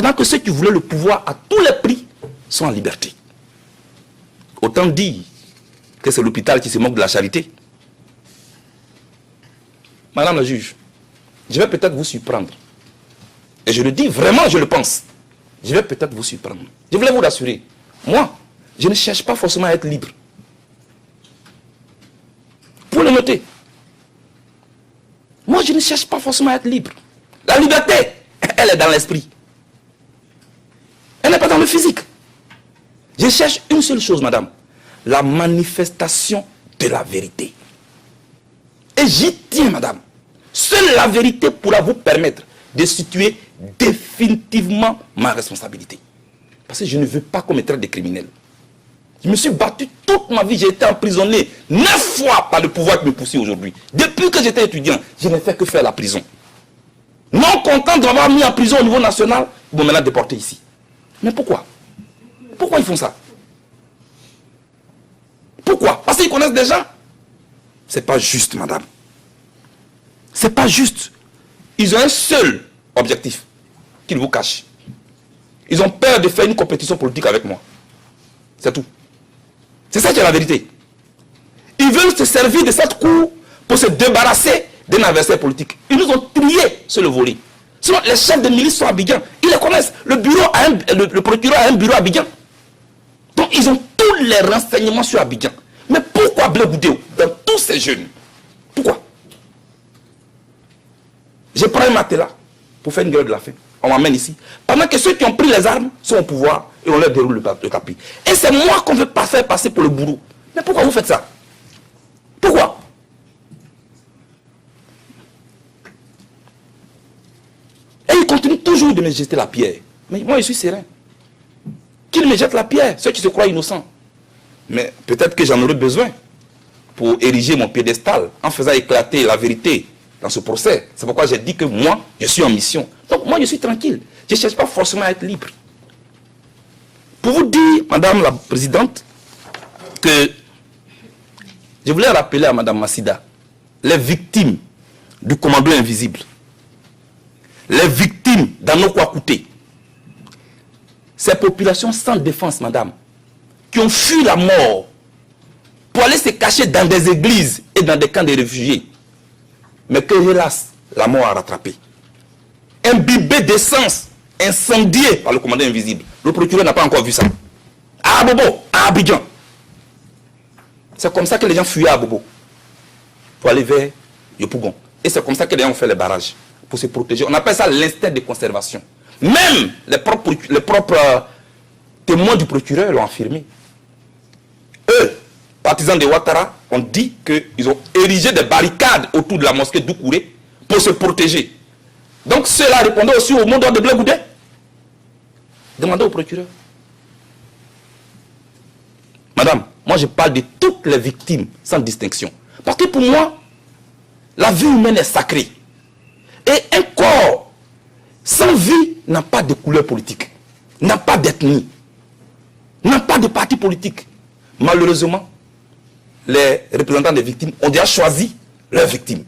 Pendant que ceux qui voulaient le pouvoir à tous les prix sont en liberté. Autant dire que c'est l'hôpital qui se moque de la charité. Madame la juge, je vais peut-être vous surprendre. Et je le dis vraiment, je le pense. Je vais peut-être vous surprendre. Je voulais vous rassurer. Moi, je ne cherche pas forcément à être libre. Pour le noter. Moi, je ne cherche pas forcément à être libre. La liberté, elle est dans l'esprit. Elle n'est pas dans le physique. Je cherche une seule chose, madame. La manifestation de la vérité. Et j'y tiens, madame. Seule la vérité pourra vous permettre de situer définitivement ma responsabilité. Parce que je ne veux pas commettre des criminels. Je me suis battu toute ma vie, j'ai été emprisonné 9 fois par le pouvoir qui me poursuit aujourd'hui. Depuis que j'étais étudiant, je n'ai fait que faire la prison. Non content d'avoir mis en prison au niveau national, ils vont maintenant déporter ici. Mais pourquoi? Pourquoi ils font ça? Pourquoi? Parce qu'ils connaissent des gens. C'est pas juste, madame. C'est pas juste. Ils ont un seul objectif qu'ils vous cachent. Ils ont peur de faire une compétition politique avec moi. C'est tout. C'est ça qui est la vérité. Ils veulent se servir de cette cour pour se débarrasser d'un adversaire politique. Ils nous ont triés sur le volet. Sinon, les chefs de milice sont à Abidjan. Ils les connaissent. Le procureur a un bureau à Abidjan. Donc, ils ont tous les renseignements sur Abidjan. Mais pourquoi Blé Goudéo dans tous ces jeunes? Pourquoi? Je prends un matelas pour faire une grève de la faim. On m'amène ici. Pendant que ceux qui ont pris les armes sont au pouvoir et on leur déroule le tapis. Et c'est moi qu'on veut pas faire passer pour le bourreau. Mais pourquoi vous faites ça? Pourquoi? Et ils continuent toujours de me jeter la pierre. Mais moi je suis serein. Qu'ils me jettent la pierre, ceux qui se croient innocents. Mais peut-être que j'en aurai besoin pour ériger mon piédestal en faisant éclater la vérité dans ce procès. C'est pourquoi j'ai dit que moi, je suis en mission. Donc moi, je suis tranquille. Je ne cherche pas forcément à être libre. Pour vous dire, Madame la Présidente, que je voulais rappeler à Madame Massida les victimes du commando invisible, les victimes d'Anokwa Kouté, ces populations sans défense, Madame, qui ont fui la mort pour aller se cacher dans des églises et dans des camps de réfugiés. Mais que, hélas, la mort a rattrapé. Imbibé d'essence, incendié par le commandant invisible. Le procureur n'a pas encore vu ça. À Bobo, à Abidjan. C'est comme ça que les gens fuyaient à Bobo. Pour aller vers Yopougon. Et c'est comme ça que les gens ont fait les barrages. Pour se protéger. On appelle ça l'instinct de conservation. Même les propres témoins du procureur l'ont affirmé. Eux, partisans de Ouattara, ont dit qu'ils ont érigé des barricades autour de la mosquée d'Oukouré pour se protéger. Donc cela répondait aussi au mot d'ordre de Blé Goudé. Demandez au procureur. Madame, moi je parle de toutes les victimes sans distinction. Parce que pour moi, la vie humaine est sacrée. Et un corps sans vie n'a pas de couleur politique, n'a pas d'ethnie, n'a pas de parti politique. Malheureusement, les représentants des victimes ont déjà choisi leurs victimes.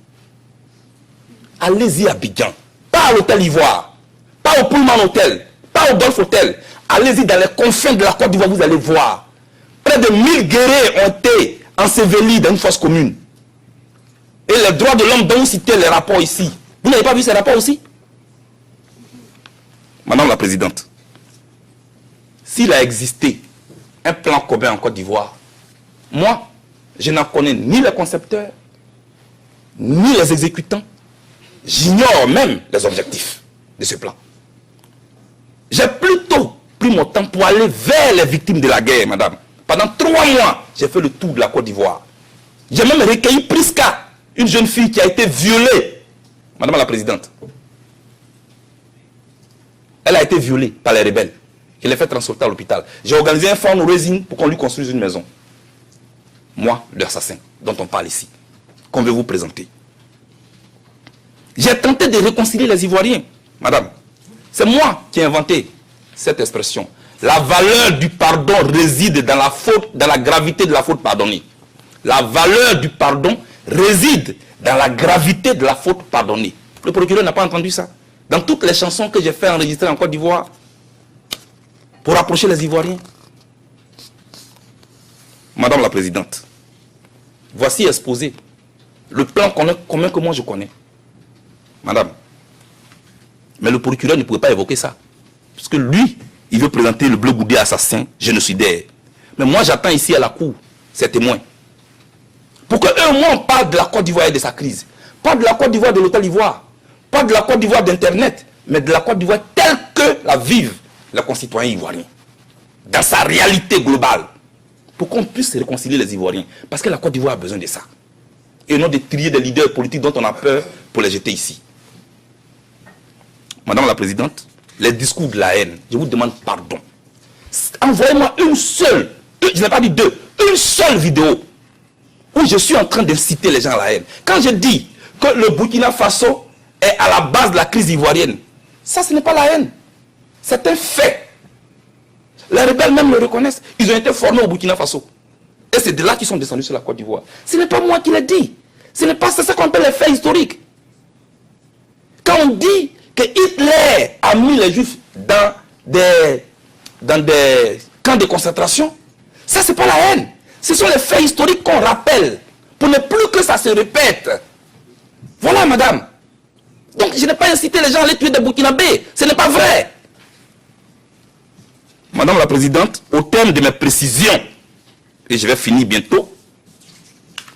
Allez-y à Abidjan, pas à l'hôtel Ivoire, pas au Pullman Hotel, pas au Golf Hotel. Allez-y dans les confins de la Côte d'Ivoire, vous allez voir. Près de 1000 guerriers ont été ensevelis dans une fosse commune. Et les droits de l'homme dont vous citez les rapports ici. Vous n'avez pas vu ces rapports aussi? Madame la Présidente, s'il a existé un plan commun en Côte d'Ivoire, moi, je n'en connais ni les concepteurs, ni les exécutants. J'ignore même les objectifs de ce plan. J'ai plutôt pris mon temps pour aller vers les victimes de la guerre, madame. Pendant 3 mois, j'ai fait le tour de la Côte d'Ivoire. J'ai même recueilli Priska, une jeune fille qui a été violée. Madame la Présidente. Elle a été violée par les rebelles. Je l'ai fait transporter à l'hôpital. J'ai organisé un fundraising pour qu'on lui construise une maison. Moi, l'assassin dont on parle ici, qu'on veut vous présenter. J'ai tenté de réconcilier les Ivoiriens. Madame, c'est moi qui ai inventé cette expression. La valeur du pardon réside dans la faute, dans la gravité de la faute pardonnée. La valeur du pardon réside dans la gravité de la faute pardonnée. Le procureur n'a pas entendu ça. Dans toutes les chansons que j'ai fait enregistrer en Côte d'Ivoire, pour rapprocher les Ivoiriens. Madame la Présidente, voici exposé le plan commun que moi je connais. Madame, mais le procureur ne pouvait pas évoquer ça. Parce que lui, il veut présenter le Bleu Goudé assassin, génocidaire. Mais moi, j'attends ici à la cour ces témoins. Pour que eux, moi, on parle de la Côte d'Ivoire et de sa crise. Pas de la Côte d'Ivoire de l'hôtel Ivoire. Pas de la Côte d'Ivoire d'Internet. Mais de la Côte d'Ivoire telle que la vivent les concitoyens ivoiriens. Dans sa réalité globale. Pour qu'on puisse réconcilier les Ivoiriens. Parce que la Côte d'Ivoire a besoin de ça. Et non de trier des leaders politiques dont on a peur pour les jeter ici. Madame la Présidente, les discours de la haine, je vous demande pardon. Envoyez-moi une seule, je n'ai pas dit deux, une seule vidéo où je suis en train d'inciter les gens à la haine. Quand je dis que le Burkina Faso est à la base de la crise ivoirienne, ça ce n'est pas la haine. C'est un fait. Les rebelles même le reconnaissent. Ils ont été formés au Burkina Faso. Et c'est de là qu'ils sont descendus sur la Côte d'Ivoire. Ce n'est pas moi qui l'ai dit. Ce n'est pas ça qu'on appelle les faits historiques. Quand on dit que Hitler a mis les Juifs dans des camps de concentration, ça c'est pas la haine. Ce sont les faits historiques qu'on rappelle pour ne plus que ça se répète. Voilà, madame. Donc je n'ai pas incité les gens à aller tuer des Burkinabés. Ce n'est pas vrai. Madame la Présidente, au terme de mes précisions, et je vais finir bientôt,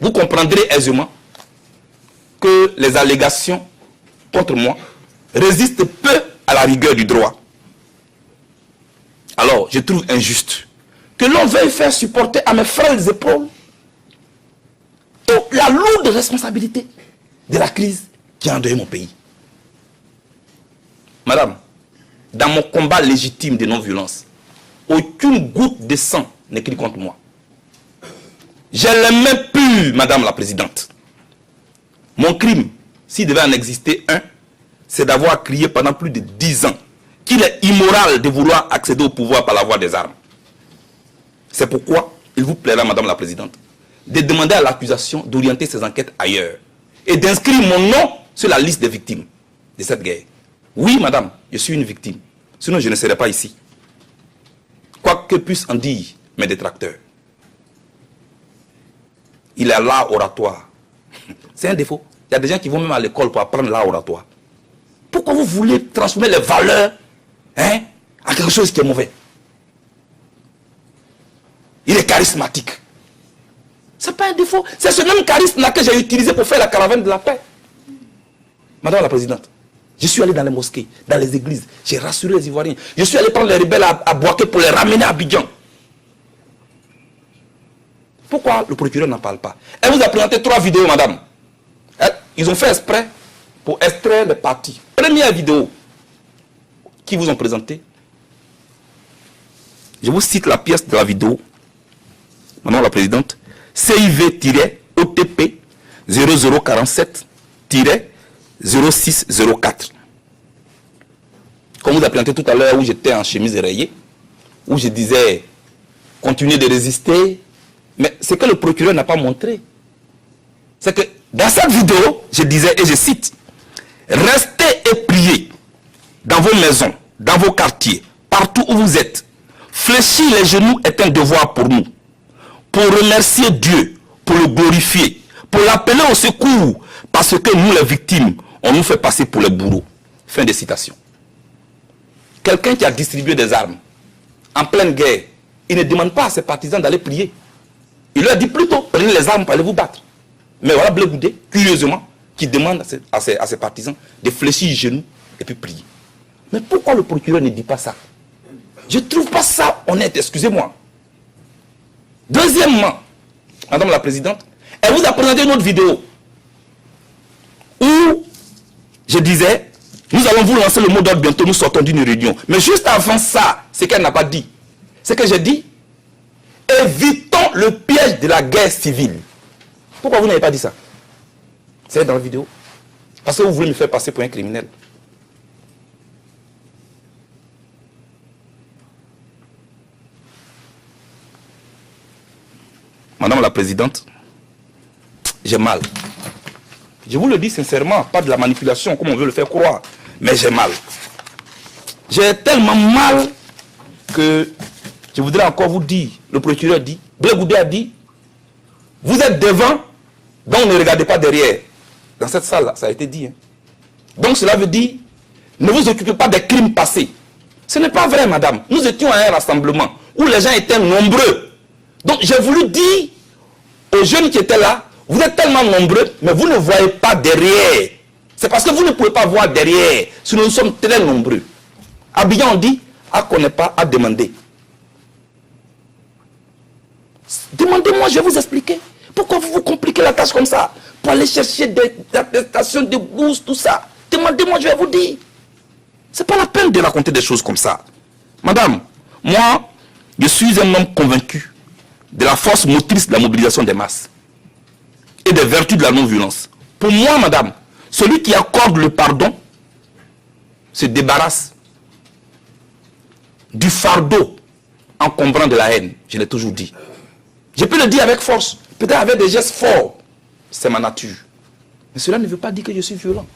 vous comprendrez aisément que les allégations contre moi résistent peu à la rigueur du droit. Alors, je trouve injuste que l'on veuille faire supporter à mes frères épaules toute la lourde responsabilité de la crise qui a endeuillé mon pays. Madame, dans mon combat légitime de non-violence, aucune goutte de sang n'écrit contre moi. J'ai les mains pures, Madame la Présidente. Mon crime, s'il devait en exister un, c'est d'avoir crié pendant plus de 10 ans qu'il est immoral de vouloir accéder au pouvoir par la voie des armes. C'est pourquoi il vous plaira, Madame la Présidente, de demander à l'accusation d'orienter ses enquêtes ailleurs et d'inscrire mon nom sur la liste des victimes de cette guerre. Oui, Madame, je suis une victime. Sinon, je ne serais pas ici. Quoi que puissent en dire mes détracteurs. Il est l'art oratoire. C'est un défaut. Il y a des gens qui vont même à l'école pour apprendre l'art oratoire. Pourquoi vous voulez transformer les valeurs en quelque chose qui est mauvais? Il est charismatique. Ce n'est pas un défaut. C'est ce même charisme-là que j'ai utilisé pour faire la caravane de la paix. Madame la Présidente, je suis allé dans les mosquées, dans les églises. J'ai rassuré les Ivoiriens. Je suis allé prendre les rebelles à Boaké pour les ramener à Abidjan. Pourquoi le procureur n'en parle pas? Elle vous a présenté 3 vidéos, madame. Ils ont fait exprès pour extraire les parties. Première vidéo qui vous ont présenté. Je vous cite la pièce de la vidéo. Madame la Présidente. CIV-OTP 0047-0604. Comme vous a présenté tout à l'heure où j'étais en chemise rayée, où je disais continuez de résister. Mais ce que le procureur n'a pas montré, c'est que dans cette vidéo, je disais, et je cite, « Restez et priez dans vos maisons, dans vos quartiers, partout où vous êtes. Fléchir les genoux est un devoir pour nous. Pour remercier Dieu, pour le glorifier, pour l'appeler au secours, parce que nous, les victimes, on nous fait passer pour les bourreaux. » Fin de citation. Quelqu'un qui a distribué des armes en pleine guerre, il ne demande pas à ses partisans d'aller prier. Il leur dit plutôt, prenez les armes pour aller vous battre. Mais voilà Bleu Goudé, curieusement, qui demande à ses partisans de fléchir les genoux et puis prier. Mais pourquoi le procureur ne dit pas ça? Je ne trouve pas ça honnête, excusez-moi. Deuxièmement, Madame la Présidente, elle vous a présenté une autre vidéo où je disais, nous allons vous lancer le mot d'ordre bientôt, nous sortons d'une réunion. Mais juste avant ça, ce qu'elle n'a pas dit, c'est que j'ai dit, évitons le piège de la guerre civile. Pourquoi vous n'avez pas dit ça? C'est dans la vidéo. Parce que vous voulez me faire passer pour un criminel. Madame la Présidente, j'ai mal. Je vous le dis sincèrement, pas de la manipulation comme on veut le faire croire. Mais j'ai mal. J'ai tellement mal que je voudrais encore vous dire, le procureur dit, Blé Goudé a dit, vous êtes devant, donc ne regardez pas derrière. Dans cette salle-là, ça a été dit. Hein. Donc cela veut dire, ne vous occupez pas des crimes passés. Ce n'est pas vrai, madame. Nous étions à un rassemblement où les gens étaient nombreux. Donc j'ai voulu dire aux jeunes qui étaient là, vous êtes tellement nombreux, mais vous ne voyez pas derrière. C'est parce que vous ne pouvez pas voir derrière. Sinon nous sommes très nombreux. Abidjan, on dit, à connaît pas, à demander. Demandez-moi, je vais vous expliquer. Pourquoi vous vous compliquez la tâche comme ça? Pour aller chercher des attestations, des bourses, tout ça. Demandez-moi, je vais vous dire. Ce n'est pas la peine de raconter des choses comme ça. Madame, moi, je suis un homme convaincu de la force motrice de la mobilisation des masses et des vertus de la non-violence. Pour moi, madame, celui qui accorde le pardon se débarrasse du fardeau encombrant de la haine. Je l'ai toujours dit. Je peux le dire avec force, peut-être avec des gestes forts. C'est ma nature. Mais cela ne veut pas dire que je suis violent.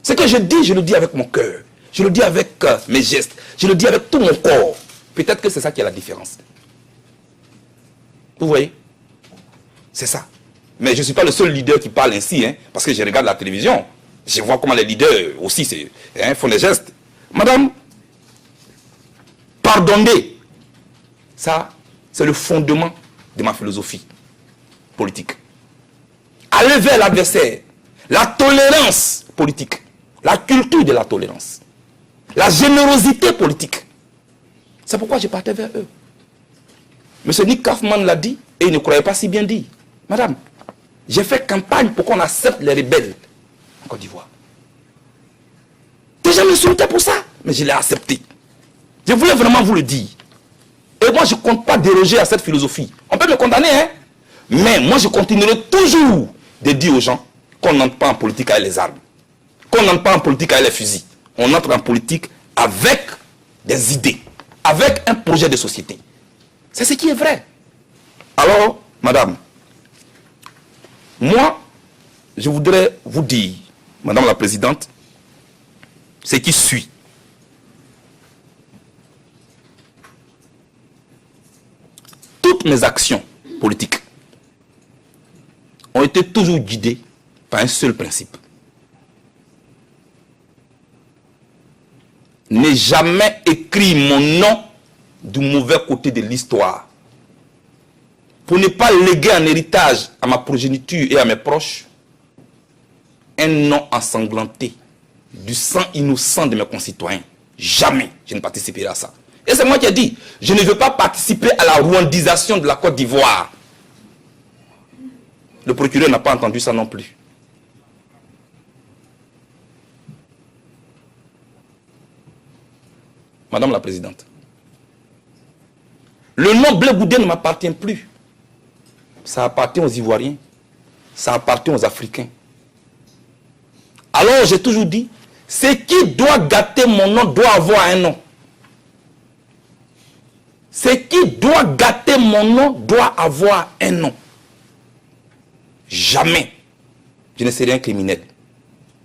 Ce que je dis, je le dis avec mon cœur. Je le dis avec mes gestes. Je le dis avec tout mon corps. Peut-être que c'est ça qui est la différence. Vous voyez? C'est ça. Mais je ne suis pas le seul leader qui parle ainsi, hein, parce que je regarde la télévision. Je vois comment les leaders aussi font des gestes. Madame, pardonnez. Ça, c'est le fondement de ma philosophie politique. Aller vers l'adversaire. La tolérance politique. La culture de la tolérance. La générosité politique. C'est pourquoi je partais vers eux. M. Nick Kaufmann l'a dit et il ne croyait pas si bien dit. Madame, j'ai fait campagne pour qu'on accepte les rebelles en Côte d'Ivoire. Des gens m'insultaient pour ça, mais je l'ai accepté. Je voulais vraiment vous le dire. Et moi, je ne compte pas déroger à cette philosophie. On peut me condamner, hein? Mais moi, je continuerai toujours de dire aux gens qu'on n'entre pas en politique avec les armes. Qu'on n'entre pas en politique avec les fusils. On entre en politique avec des idées, avec un projet de société. C'est ce qui est vrai. Alors, madame, moi, je voudrais vous dire, madame la présidente, ce qui suit. Toutes mes actions politiques ont été toujours guidées par un seul principe. N'ai jamais écrit mon nom du mauvais côté de l'histoire. Pour ne pas léguer en héritage à ma progéniture et à mes proches un nom ensanglanté du sang innocent de mes concitoyens. Jamais je ne participerai à ça. Et c'est moi qui ai dit, je ne veux pas participer à la rwandisation de la Côte d'Ivoire. Le procureur n'a pas entendu ça non plus. Madame la Présidente, le nom Blé Goudé ne m'appartient plus. Ça appartient aux Ivoiriens, ça appartient aux Africains. Alors j'ai toujours dit, ce qui doit gâter mon nom doit avoir un nom. Ce qui doit gâter mon nom doit avoir un nom. Jamais je ne serai un criminel.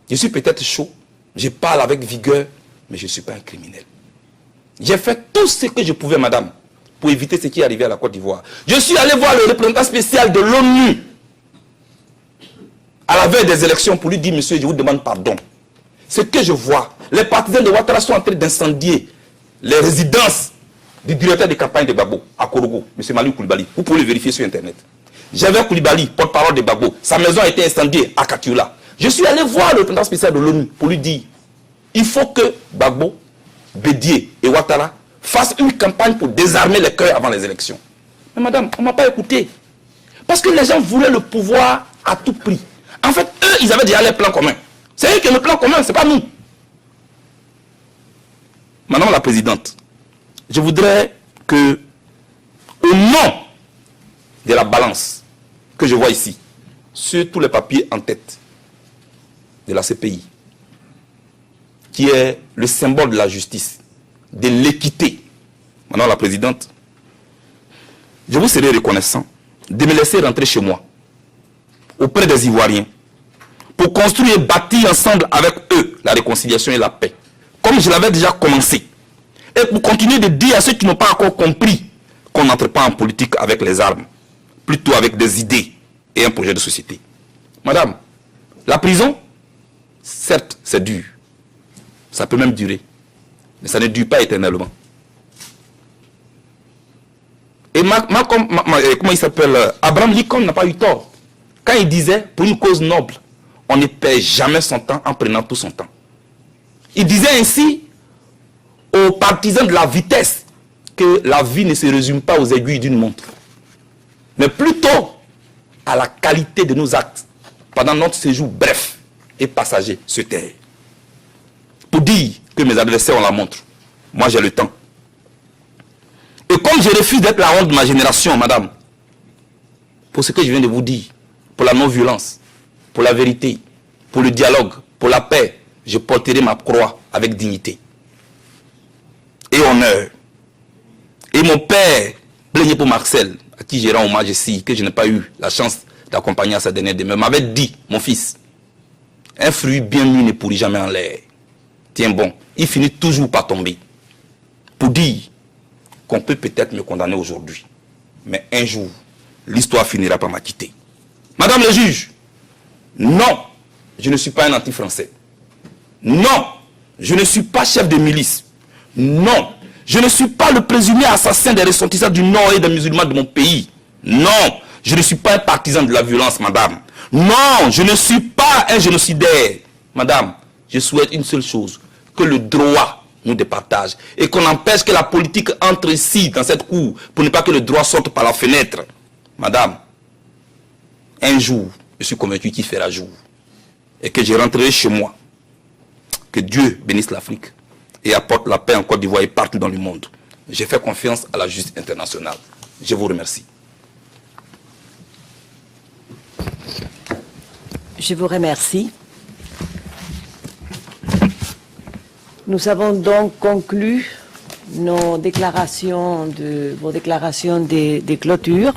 Je suis peut-être chaud, je parle avec vigueur, mais je ne suis pas un criminel. J'ai fait tout ce que je pouvais, madame, pour éviter ce qui est arrivé à la Côte d'Ivoire. Je suis allé voir le représentant spécial de l'ONU à la veille des élections pour lui dire, monsieur, je vous demande pardon. Ce que je vois, les partisans de Ouattara sont en train d'incendier les résidences du directeur de campagne de Gbagbo à Korogo, monsieur Maliou Koulibaly. Vous pouvez le vérifier sur Internet. J'avais Koulibaly, porte-parole de Gbagbo. Sa maison a été incendiée à Katioula. Je suis allé voir le représentant spécial de l'ONU pour lui dire, il faut que Gbagbo, Bédié et Ouattara fassent une campagne pour désarmer les cœurs avant les élections. Mais madame, on ne m'a pas écouté. Parce que les gens voulaient le pouvoir à tout prix. En fait, eux, ils avaient déjà les plans communs. C'est eux qui ont le plan commun, ce n'est pas nous. Madame la Présidente, je voudrais que, au nom de la balance que je vois ici, sur tous les papiers en tête de la CPI, qui est le symbole de la justice, de l'équité, Madame la Présidente, je vous serai reconnaissant de me laisser rentrer chez moi, auprès des Ivoiriens, pour construire et bâtir ensemble avec eux la réconciliation et la paix, comme je l'avais déjà commencé. Et et pour continuer de dire à ceux qui n'ont pas encore compris qu'on n'entre pas en politique avec les armes, plutôt avec des idées et un projet de société. Madame, la prison, certes, c'est dur. Ça peut même durer. Mais ça ne dure pas éternellement. Et comment il s'appelle, Abraham Lincoln n'a pas eu tort. Quand il disait, pour une cause noble, on ne perd jamais son temps en prenant tout son temps. Il disait ainsi aux partisans de la vitesse que la vie ne se résume pas aux aiguilles d'une montre, mais plutôt à la qualité de nos actes pendant notre séjour bref et passager sur terre. Pour dire que mes adversaires ont la montre, moi j'ai le temps. Et comme je refuse d'être la honte de ma génération, madame, pour ce que je viens de vous dire, pour la non-violence, pour la vérité, pour le dialogue, pour la paix, je porterai ma croix avec dignité et honneur. Et mon père, plaigné pour Marcel, à qui j'ai rendu hommage ici, que je n'ai pas eu la chance d'accompagner à sa dernière demeure, m'avait dit, mon fils, un fruit bien mûr ne pourrit jamais en l'air. Tiens bon, il finit toujours par tomber. Pour dire qu'on peut peut-être me condamner aujourd'hui, mais un jour, l'histoire finira par m'acquitter. Madame le juge, non, je ne suis pas un anti-français. Non, je ne suis pas chef de milice. Non, je ne suis pas le présumé assassin des ressortissants du Nord et des musulmans de mon pays. Non, je ne suis pas un partisan de la violence, madame. Non, je ne suis pas un génocidaire. Madame, je souhaite une seule chose, que le droit nous départage et qu'on empêche que la politique entre ici, dans cette cour, pour ne pas que le droit sorte par la fenêtre. Madame, un jour, je suis convaincu qu'il fera jour et que je rentrerai chez moi. Que Dieu bénisse l'Afrique et apporte la paix en Côte d'Ivoire et partout dans le monde. J'ai fait confiance à la justice internationale. Je vous remercie. Je vous remercie. Nous avons donc conclu vos déclarations de clôture.